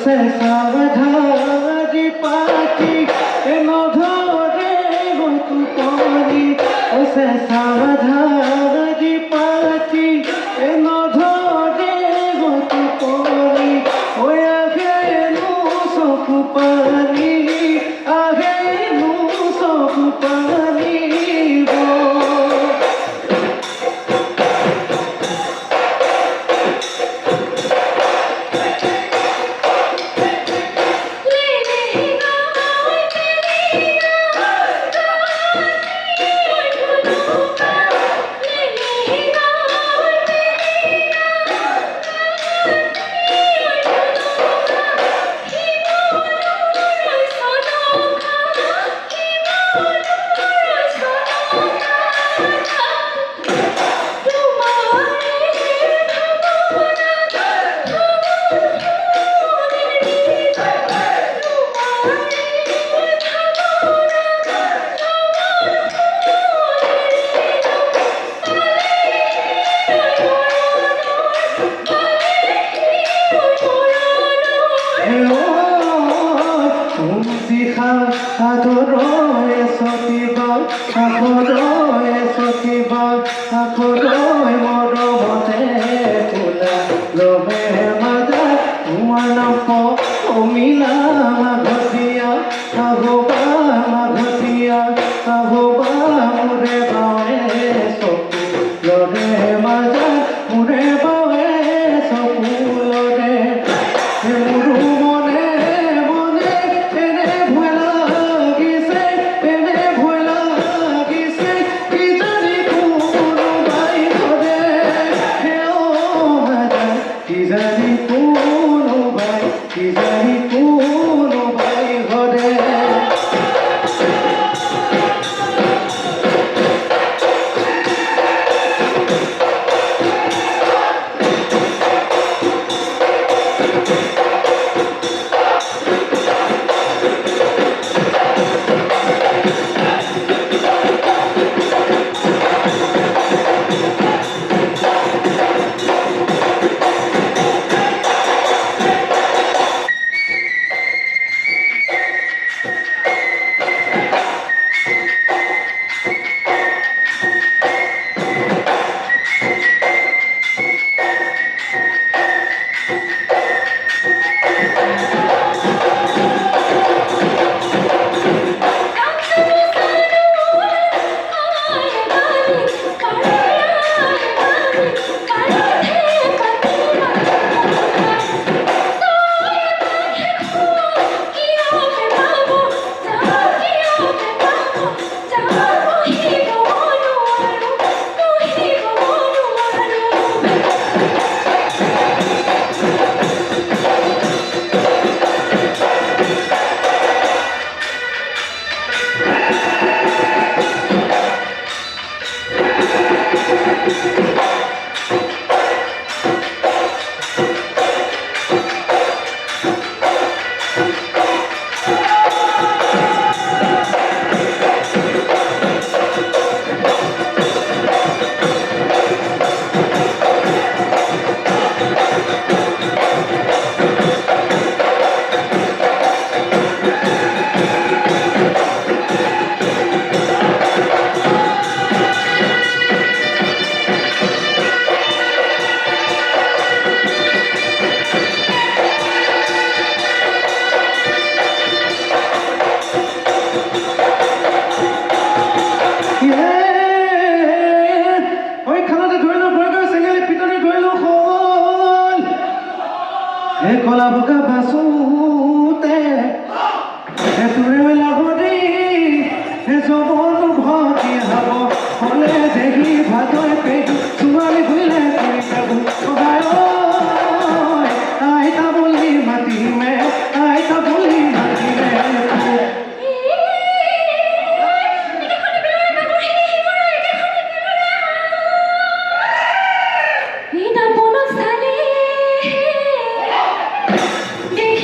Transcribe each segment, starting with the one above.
সে সাবধারি পাখি এ নধরে গতু পানি ও সে সাবধারি পাখি এ নধরে গতু পানি ও আগে নু সকু পানি আগে নু সকু পানি গো আদরয় সতিবা আকরয় সতিবা আকরয় মরমতে তুলা লবে মাজা তোমার নাম অমিলা মাঘটিয়া আহবা মাঘটিয়া আহবা মুরে বায়ে সকু লরে মাজা মুরে বায়ে সকু লরে মুরু মনে মনে এনে ভয় লাগিছে এনে ভয় লাগিছে কি জানি কোন বাই ধরে হে ও মাজা কি জানি কোন বাই কি জানি কোন বাই ধরে কলা বগা বাসুতে তুৰে লাগৰি যবন ভতি হব হলে দেখি ভাতই পেট ছোৱালী ঘূৰিলে কৰি যাবো আইতা বুলি মাতিমে আইতা বুলি মাতিমে দেখি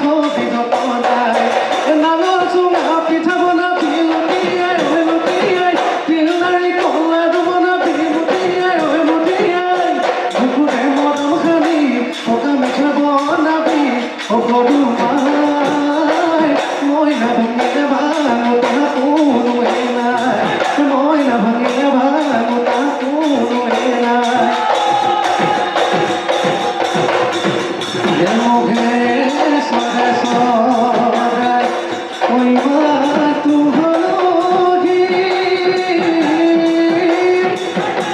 ছবি জপনাই নাঙল চুঙা পিঠা বনাবি লুটিয়াই ঐ লুটিয়াই তিল নাৰিকল লাডু বনাবি লুটিয়াই ঐ লুটিয়াই বুকুৰে মদন সানি পকা মিঠা বনাবি অকদুমাই মই নাভাঙিলে ভাঙোতা কোনোৱে নাই মই নাভাঙিলে ভাঙোতা কোনোৱে নাই মুখে সরে সরে ওই মাতু হলগি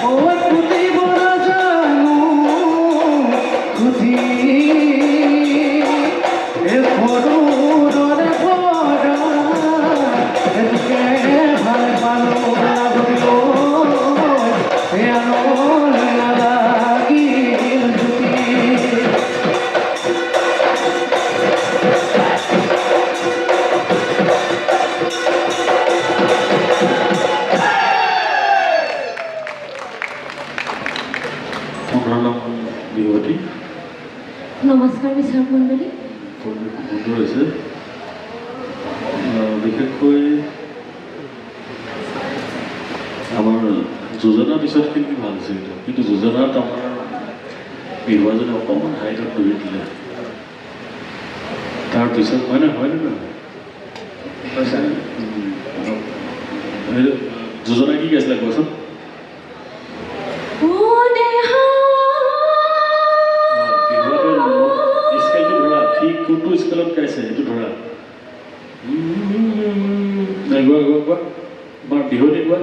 ওই পুতি বড় জানু খুঁটি এ ফটো ডরে পড়া এদিকে ভাই ভালো লাগল এ আলো লাগিল জুতি নমস্কাৰ বিচাৰক মণ্ডলী বন্ধু হৈছে বিশেষকৈ আমাৰ যোজনাৰ পিছতখিনি ভাল হৈছে কিন্তু যোজনাত আমাৰ বিহুৱাজনে অকণমান হাইটত ধৰি দিলে তাৰপিছত হয়নে নহয় যোজনা কি গাইছিলে কোৱাচোন কোনটো স্কেলত গাইছে সেইটো ধৰা গোৱা তোমাৰ বিহুৱতী গোৱা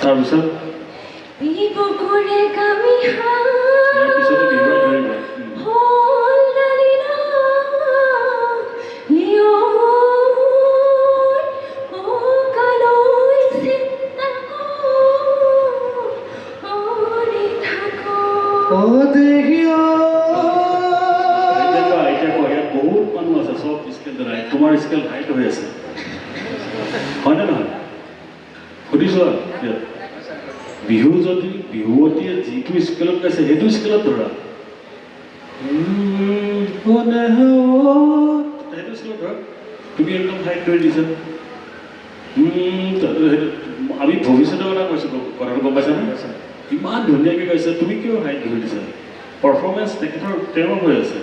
তাৰপিছত বহুত মানুহ আছে চব স্কেল দ্বাৰাই তোমাৰ স্কেল হাইট হৈ আছে হয়নে নহয় সুধিছো বিহু যদি বিহুৱতীয়ে যিটো স্কেলত গাইছে সেইটো স্কেলত ধৰা সেইটো স্কেলত ধৰা তুমি একদম হাইট ধৰি দিছা আমি ভৱিষ্যতৰ কথা কৈছোঁ কথাটো গম পাইছানে ইমান ধুনীয়াকৈ গাইছে তুমি কিয় হাইট ধৰি দিছা পাৰফৰ্মেঞ্চ তেখেতৰ তেওঁৰ হৈ আছে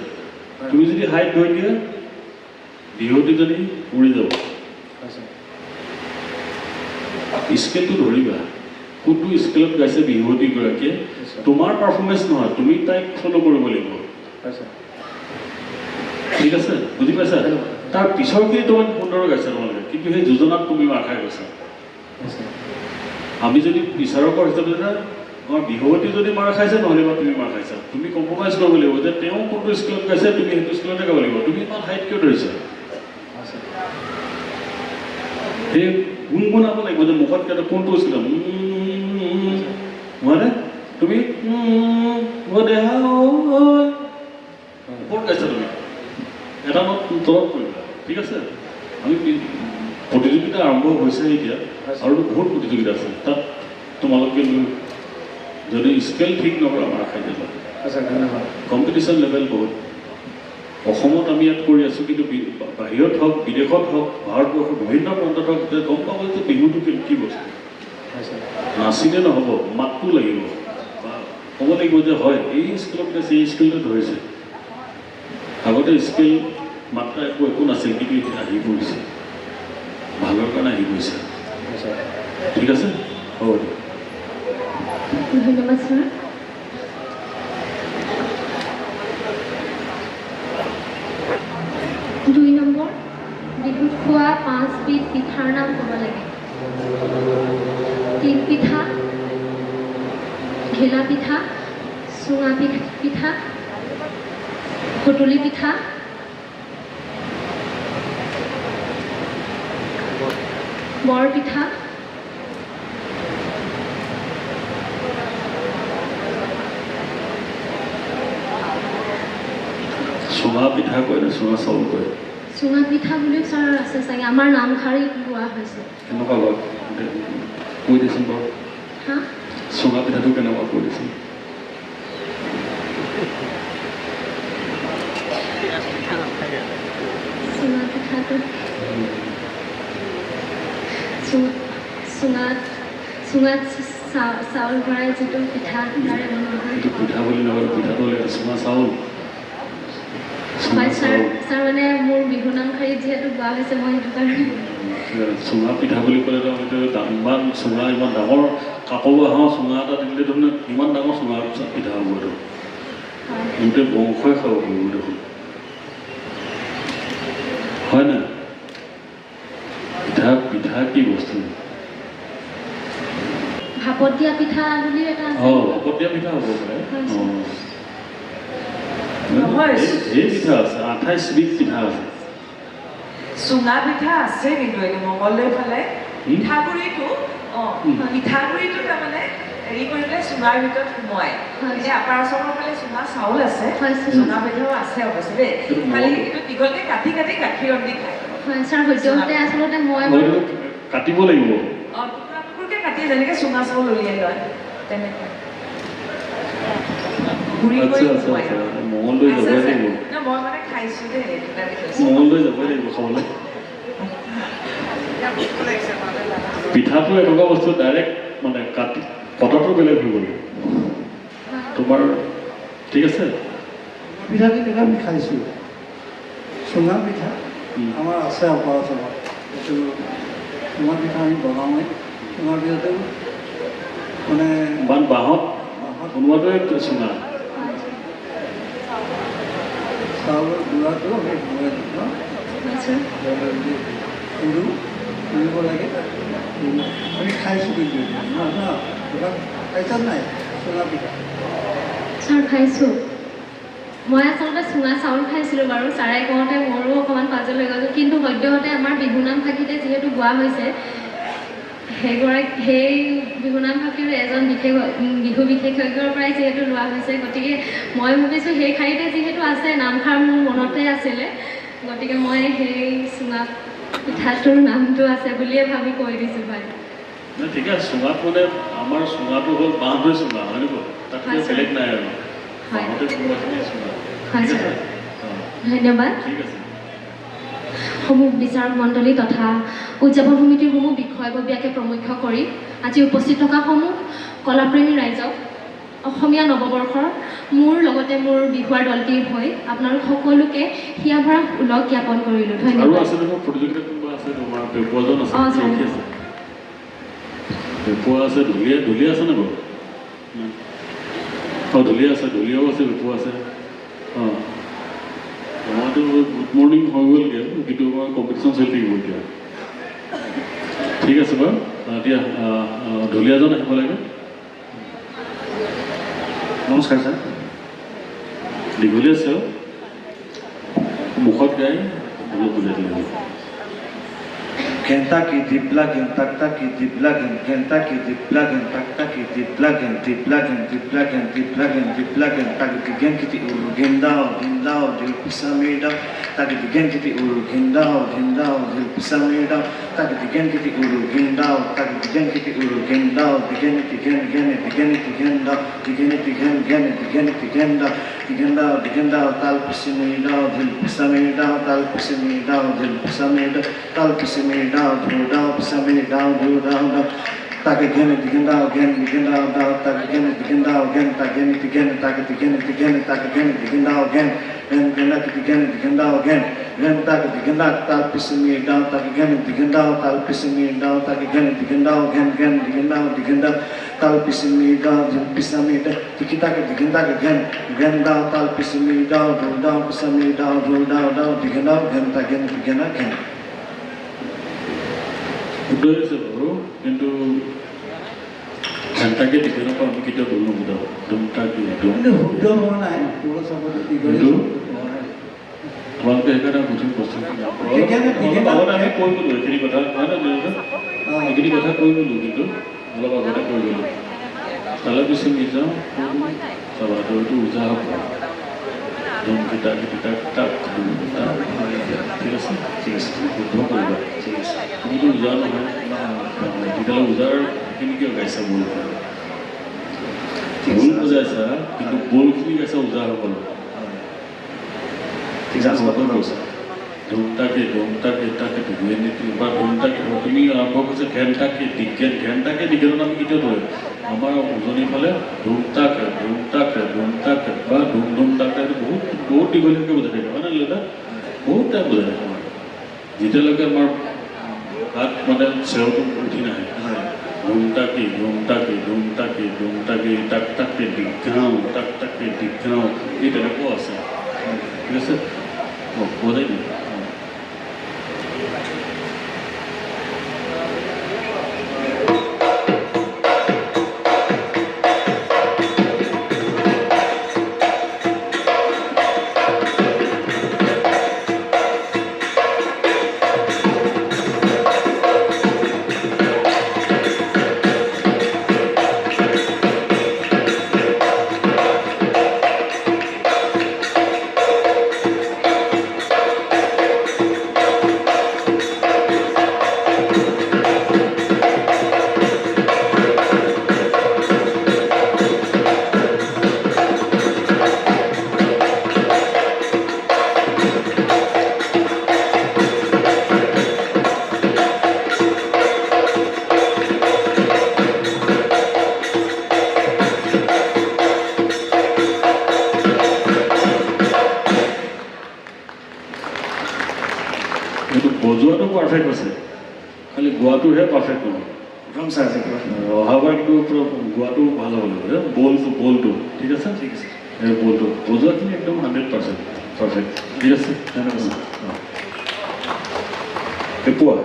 তুমি যদি হাইট ধৰি দিয়া বিহুৱতীজনী উৰি যাব স্কেলটো ধৰিবা কোনটো স্কেলত গাইছে বিহুৱতীগৰাকীয়ে তোমাৰ পাৰফৰ্মেঞ্চ নহয় তুমি তাইক ফ'ল' কৰিব লাগিব ঠিক আছে বুজি পাইছা তাৰ পিছৰখিনি তোমাৰ সুন্দৰ গাইছে তোমালোকে কিন্তু সেই যোজনাত তুমি মাৰ খাই গৈছা আমি যদি বিচাৰকৰ হিচাপে আমাৰ বিহুৱতী যদি মাৰ খাইছে নহ'লে বা তুমি মাৰ খাইছা তুমি কম্প্ৰমাইজ কৰিব লাগিব যে তেওঁ কোনটো স্কেলত গাইছে তুমি সেইটো স্কেলতে গাব লাগিব তুমি ইমান হাইট কিয় ধৰিছা সেই গুণগুণাব লাগিব যে মুখত কেইটা কোনটো স্কেলত হয়নে তুমি দেহা ক'ত গাইছা তুমি এটা মত তলত কৰিবা ঠিক আছে আমি প্ৰতিযোগিতা আৰম্ভ হৈছে এতিয়া আৰু বহুত প্ৰতিযোগিতা আছে তাত তোমালোকে যদি স্কেল ঠিক নকৰা আমাৰ খাই যাবা কম্পিটিশ্যন লেভেল বহুত অসমত আমি ইয়াত কৰি আছোঁ কিন্তু বাহিৰত হওক বিদেশত হওক ভাৰতবৰ্ষৰ বিভিন্ন প্ৰান্তত হওক যে গম পাব যে বিহুটো কি বস্তু নাচিলে নহ'ব মাতটো লাগিব বা ক'ব লাগিব যে হয় এই স্কেলত গাইছে এই স্কেলটো ধৰিছে আগতে স্কেল মাত্ৰা একো নাছিল কিন্তু এতিয়া আহি পৰিছে ভালৰ কাৰণে আহি গৈছে ঠিক আছে হ'ব দিয়ক ধন্যবাদ ছাৰ দুই নম্বৰ বিহুত খোৱা 5 বিধ পিঠাৰ নাম ক'ব লাগে তিল পিঠা ঘিলা পিঠা চুঙা পিঠা সুতুলি পিঠা বৰপিঠা, চুঙা পিঠা কয় নে চুঙা চাউল কয়? চুঙা পিঠা বুলিও ছাৰ আছে চাগে, আমাৰ নামশাৰীত লোৱা হৈছে। কেনেকুৱা বাৰু কৈ দিছোন বাৰু, হা? চুঙা পিঠাটো কেনেকুৱা কৈ দিছোন? চুঙা পিঠাটো চুঙাত চাউল ভৰাই যিটো পিঠা তাৰে বনোৱা হয়। এইটো পিঠা বুলি নকয়, পিঠাটো হ'লে চুঙা চাউল। হয় ছাৰ, মানে মোৰ বিহু নামশাৰীত যিহেতু গোৱা হৈছে মই সেইটো কাৰণে। চুঙা পিঠা বুলি ক'লেতো ইমান চুঙা, ইমান ডাঙৰ কাকো বাঁহৰ চুঙা এটা দিলে দেখোন ইমান ডাঙৰ চুঙা পিঠা হ'ব এইটো। গোটেই বংশই খাব পাৰিব দেখোন, হয় নাই? পিঠা কি বস্তু? ভাপত দিয়া পিঠা বুলি এটা আছে। ভাপত দিয়া পিঠা হ'ব পাৰে। নহয়, ধেৰ পিঠা আছে, 28 বিধ পিঠা আছে। চুঙা পিঠা আছে কিন্তু এইটো মঙলদৈ ফালে পিঠাগুড়িটো পিঠাগুড়িটো তাৰমানে হেৰি কৰি পেলাই চুঙাৰ ভিতৰত সোমোৱাই। এতিয়া আপাৰ আচামৰ ফালে চুঙা চাউল আছে, চুঙা পিঠাও আছে অৱশ্যে দেই, খালি কিন্তু দীঘলকে কাটি কাটি গাখীৰত দি খায়। হয় ছাৰ, সদ্যহতে আচলতে মই কাটিব লাগিব। টুকুৰা টুকুৰকে কাটি যেনেকে চুঙা চাউল উলিয়াই লয় তেনেকে গুড়ি কৰি সোমোৱাই। মঙলদৈ যাবই লাগিব, মই মানে খাইছো দেই, মঙলদৈ যাবই লাগিব খাবলৈ। পিঠাটো এনেকুৱা বস্তু ডাইৰেক্ট মানে কটাটো বেলেগ হৈ গ'ল তোমাৰ, ঠিক আছে? পিঠা কিন্তু আমি খাইছোঁ, চুঙা পিঠা আমাৰ আছে অপাৰ অঞ্চলত। এইটো চুঙা পিঠা আমি বনাওঁৱেই। চুঙা পিঠাটো মানে বাঁহত বনোৱাটোৱে চুঙা। চাউলৰ গুড়াটো আমি সোমাই দিওঁ, ফুৰিব লাগে। আমি খাইছোঁ কিন্তু খাইছা নাই চুঙা পিঠা? ছাৰ খাইছোঁ। মই আচলতে চুঙা চাউল খাইছিলোঁ বাৰু, ছাৰে কওঁতে মোৰো অকণমান পাজল হৈ গ'ল। কিন্তু সদ্যহতে আমাৰ বিহুনাম ফাঁকিতে যিহেতু গোৱা হৈছে, সেই বিহুনাম ফাঁকিৰ এজন বিহু বিশেষজ্ঞৰ পৰাই যিহেতু লোৱা হৈছে, গতিকে মই ভাবিছোঁ সেই শাৰীতে যিহেতু আছে, নামষাৰ মোৰ মনতে আছিলে, গতিকে মই সেই চুঙা পিঠাটোৰ নামটো আছে বুলিয়ে ভাবি কৈ দিছোঁ ভাই। ঠিক আছে, চুঙাত মানে আমাৰ চুঙাটো হ'ল বাঁহটোৱে চুঙা, হয় নে? তাতকৈ বেলেগ নাই আৰু বাঁহতে বনোৱাখিনি চুঙা। হয় ছাৰ, ধন্যবাদ। ঠিক আছে। সমূহ বিচাৰক মণ্ডলী তথা উদযাপন সমিতিসমূহ বিষয়ববীয়াকে প্ৰমুখ্য কৰি আজি উপস্থিত থকা সমূহ কলাপ্ৰেমী ৰাইজক অসমীয়া নৱবৰ্ষৰ মোৰ লগতে মোৰ বিহুৱাৰ দলটিৰ হৈ আপোনালোক সকলোকে হিয়াভৰা ওলগ জ্ঞাপন কৰিলোঁ। ধন্যবাদ। প্ৰতিযোগিতা কোনোবা আছে তোমাৰ? পেপুৱাজন আছে, পেপুৱা আছে, ঢুলীয়া আছে নে বাৰু? ঢুলীয়া আছে, ঢুলীয়াও আছে, পেপুৱা আছে। আমাৰতো গুড মৰ্ণিং হৈ গ'লগৈ, কিন্তু আমাৰ কম্পিটিশ্যন চলি থাকিব এতিয়া। ঠিক আছে বাৰু, এতিয়া ঢুলীয়াজন আহিব লাগে। নমস্কাৰ ছাৰ। দীঘলীয়া আছে, মুখত গাই অলপ বুজাই দিলে। Kentucky deep plugin, Kentucky deep plugin, Kentucky deep plugin, Kentucky deep plugin, deep plugin, deep plugin, deep plugin, deep plugin. Tagi digen kiti uru gendao, dil pisa meda. Tagi digen kiti uru gendao, dil pisa meda. Tagi digen kiti uru gendao, tagi digen kiti uru gendao, digen tal pisa meda, dil pisa meda, tal pisa meda, dil pisa meda, tal pisa meda. Down, pisa me down, tag again, begin down, tag again, begin down, tag again, begin down, then tag begin down, tal pisa me down, tag again, begin down, tal pisa me down, tag again, begin down, tal pisa me down, pisa me down, tikita begin down, tal pisa me down, pisa me down, begin down, tag again. শুদ্ধ হৈছে বাৰু, কিন্তু ঘণ্টাকে দীঘলৰ পৰা আমি কেতিয়াও দৌৰ নোবোধাওঁ। কিন্তু শুদ্ধ হোৱা নাই, তোমালোকে সেইকাৰণে বুজি প্ৰশ্ন আগতে আমি কৈ গ'লো এইখিনি কথা, হয় নে? এইখিনি কথা কৈ গ'লোঁ কিন্তু অলপ আগতে কৈ গ'লোঁ তালৈ পিছত যাওঁ চাবা এইটো উজা হ'ব ধুমকেইটা কেইটা তাক ঠিক আছে ঠিক আছে শুদ্ধ কৰিবা ঠিক আছে তুমিতো উজা নহয় তেতিয়াহ'লে উজাৰ সেইখিনি কিয় গাইছা বল ভুল বুজাইছা কিন্তু বলখিনি গাইছা উজা সকল ঠিক আছে কৈছা ধুমটাকে তাকে দুৰ্নীতি বা ধুমটাকে তুমি আৰম্ভ কৰিছে ঘেণ্টাকে দীঘেলত আমি কেতিয়াও ধৰে আমাৰ উজনিৰ ফালে ধুমটাকে বা ধুম তাকে বহুত দীঘলীয়াকৈ বুজাই থাকে হয় নে দাদা বহুত টাইম বুজাই থাকে আমাৰ যেতিয়ালৈকে আমাৰ হাত মানে চেৰটো উঠি নাহে হয় ধুমটাকে তাকে দীঘাও এই তেনেকুৱাও আছে ঠিক আছে বজাই দিম কিন্তু বজোৱাটো পাৰফেক্ট আছে খালি গোৱাটোহে পাৰফেক্ট নহয় প্ৰথম ছাৰ অহাবাৰ কিন্তু গোৱাটো ভাল হ'ব লাগিব বলটো ঠিক আছে এই বলটো বজোৱাখিনি একদম 100% পাৰফেক্ট ঠিক আছে পোৱা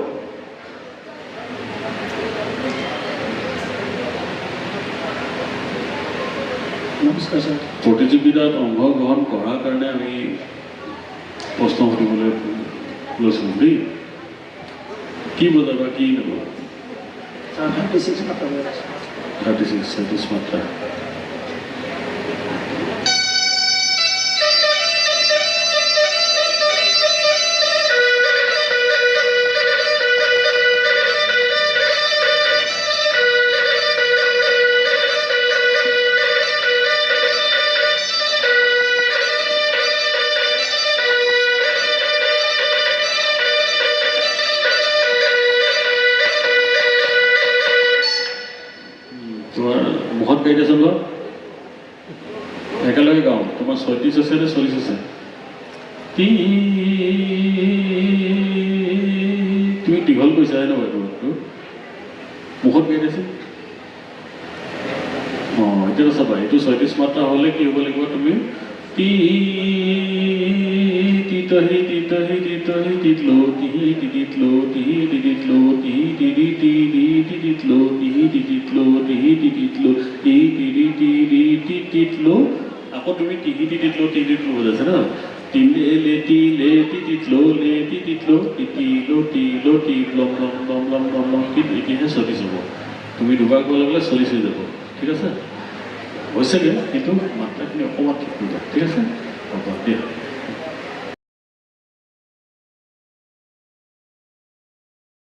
নমস্কাৰ ছাৰ প্ৰতিযোগিতাত অংশগ্ৰহণ কৰাৰ কাৰণে আমি প্ৰশ্ন সুধিবলৈ লৈছিলোঁ দেই কি বজাবা কি নবজাবা ছাৰ 36 মাত্ৰ 36 মাত্ৰা তোমাৰ মুখত গাই দিয়াচোন লোৱা একেলগে গাওঁ তোমাৰ 36 আছে নে 40 আছে তুমি দীঘল কৈছা হয় নহয় তোমাৰটো মুখত গাই দিয়াচোন অঁ এতিয়া চাবা এইটো 36 মাত্ৰা হ'লে কি হ'ব লাগিব তুমি আকৌ তুমি বজাইছে ন এতিয়াহে 40 হ'ব তুমি দুবাৰ ক'লে বোলে 40 হৈ যাব ঠিক আছে হৈছেগৈ কিন্তু মাত্ৰাখিনি অকণমান ঠিক কৰিবা ঠিক আছে হ'ব দিয়া